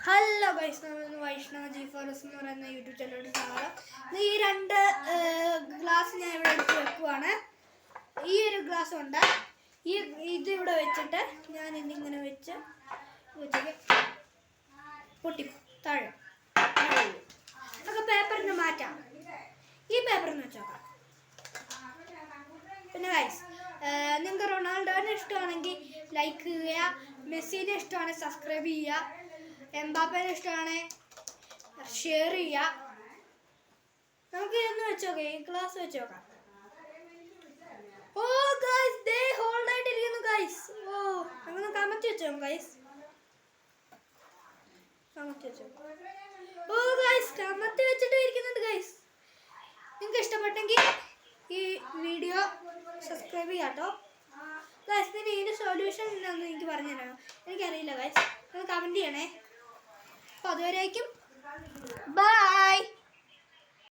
Hello guys, നമ്മൾ വൈഷ്ണവ G4S എന്ന് പറയുന്ന യൂട്യൂബ് ചാനലിലോട്ട് സ്വാഗതം. ഈ രണ്ട് ഗ്ലാസ് ഞാൻ ഇവിടെ എടുത്ത് വെക്കുവാണ്. ഈ ഒരു ഗ്ലാസ് ഉണ്ട്, ഇത് ഇവിടെ വെച്ചിട്ട് ഞാൻ ഇതിങ്ങനെ വെച്ച് പൊട്ടി താഴെ ഒക്കെ പേപ്പറിന് മാറ്റാം. ഈ പേപ്പറിന് വെച്ചോക്കാം. പിന്നെ ഗൈസ്, നിങ്ങൾക്ക് റൊണാൾഡോനെ ഇഷ്ടമാണെങ്കിൽ ലൈക്ക് ചെയ്യുക, മെസ്സിനെ ഇഷ്ടമാണെങ്കിൽ സബ്സ്ക്രൈബ് ചെയ്യുക, എംബാപ്പേനെ ഇഷ്ടമാണെങ്കിൽ ഷെയർ ചെയ്യുക. നമുക്ക് ഇതൊന്ന് വെച്ചോക്കാം, ഈ ക്ലാസ് വെച്ച് നോക്കാം. ഓ ഗൈസ്, ദേ ഹോൾഡ് ആയിട്ടിരിക്കുന്നു ഗൈസ്. ഓ നമുക്ക് കമത്തി വെച്ചോ ഗൈസ്, കമത്തി വെച്ചോ. ഓ ഗൈസ്, കമത്തി വെച്ചിട്ട് ഇരിക്കുന്നുണ്ട് ഗൈസ്. നിങ്ങൾക്ക് ഇഷ്ടപ്പെട്ടെങ്കിൽ ഈ വീഡിയോ സബ്സ്ക്രൈബ് ചെയ്യാം കേട്ടോ ഗൈസ്. പിന്നെ ഇതിൻ്റെ സൊല്യൂഷൻ എന്താണെന്ന് എനിക്ക് പറഞ്ഞു തരാമോ? എനിക്കറിയില്ല ഗൈസ്, നിങ്ങൾ കമൻറ്റ് ചെയ്യണേ. അപ്പോൾ അതുവരേക്കും ബൈ.